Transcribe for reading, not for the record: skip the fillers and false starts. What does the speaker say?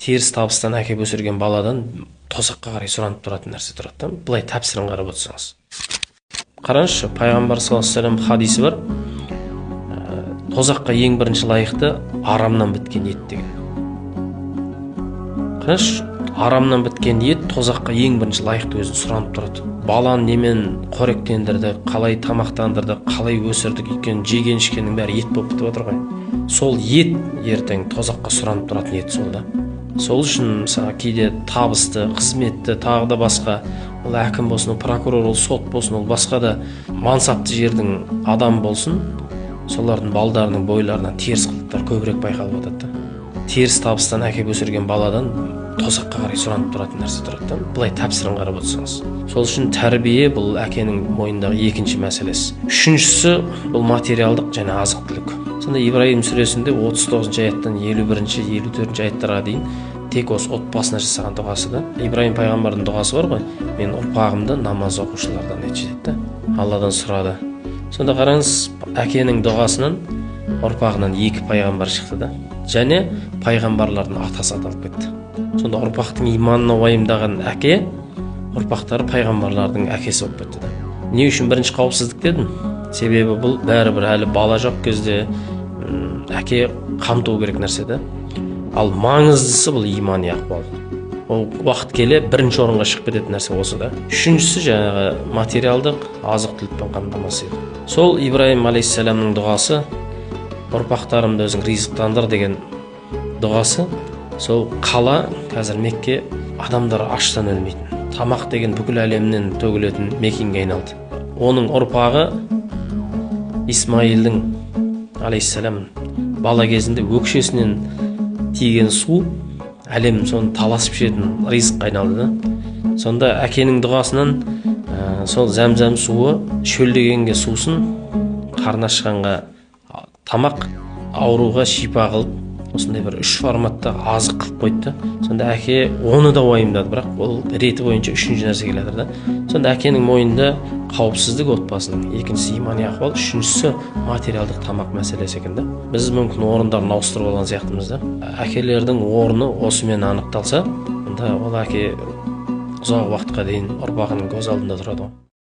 теріс табыстан әкеп өсірген баладан тозаққа қарай сұранып тұратын нәрсе тұрады да. Былай тәпсірін қарап отырсаңыз. Қараңызшы, пайғамбар саллаллаху алейхи вассалам хадисі бар. Тозаққа ең бірінші лайықты арамнан біткен ет деген. Қараңызшы, арамнан біткен ет тозаққа ең бірінші лайықты өзін сұранып тұрады. Баланы немен қоректендірді, қалай тамақтандырды, қалай өсірдік, өйткені жеген ішкеннің бәрі ет болып бітіп отыр ғой. Сол ет ертең тозаққа сұранып тұратын ет сол да. Сол үшін мысалы кейде табысты, қызметті, тағы да басқа, ол әкім болсын, ол прокурор, ол сот болсын, ол басқа да мансапты жердің адам болсын, солардың балдарының бойларынан теріс қылықтар көбірек байқалып жатады да. Теріс табыстан әкеп өсірген баладан тозаққа қарай сұранып тұратын нәрсе тұрады да. Былай тәпсірін қарап отырсаңыз. Сол үшін тәрбие бұл әкенің мойнындағы екінші мәселесі. Үшіншісі бұл материалдық және азық түлік. Сонда Ибраим сүресінде 39 аяттан 51-54 аяттарға дейін тек осы отбасына жасаған дұғасы да. Ибраим пайғамбардың дұғасы бар ғой, мен ұрпағымды намаз оқушылардан етші деді. Алладан сұрады. Сонда қараңыз, әкенің дұғасынан ұрпағынан 2 пайғамбар шықты да. Және пайғамбарлардың атасы аталып кетті. Сонда ұрпақтың иманына уайымдаған әке, ұрпақтары пайғамбарлардың әкесі болып кетті да. Не үшін бірінші қауіпсіздік дедім? Себебі бұл бәрібір әлі бала жоқ кезде әке қамту керек нәрсе да. Ал маңыздысы бұл имани ахуал. Ол уақыт келе бірінші орынға шығып кететін нәрсе осы да. Үшіншісі жаңағы материалдық азық-түлікпен қамтамасыз ету. Сол Ибраим алейхиссаламның дұғасы, ұрпақтарымды өзің ризықтандыр деген дұғасы, сол қала қазір Мекке адамдар аштан өлмейтін, тамақ деген бүкіл әлемнен төгілетін мекенге айналды. Оның ұрпағы Исмаилдің алейхиссалам бала кезінде өкшесінен тиген су әлем соны таласып ішетін ризыққа айналды да. Сонда әкенің дұғасынан сол зәмзәм суы шөлдегенге сусын, қарны ашқанға тамақ, ауруға шипа қылып, осындай бір 3 форматта азық қылып қойды. Сонда әке оны да уайымдады, бірақ ол реті бойынша 3-ші нәрсе келеді да. Сонда әкенің мойнында қауіпсіздік отбасының, екіншісі имани ахуал, үшіншісі материалдық тамақ мәселесі екен да. Біз мүмкін орындарын ауыстырып алған сияқтымыз да. Әкелердің орны осымен анықталса, онда ол әке ұзақ уақытқа дейін ұрпағының көз алдында тұрады ғой.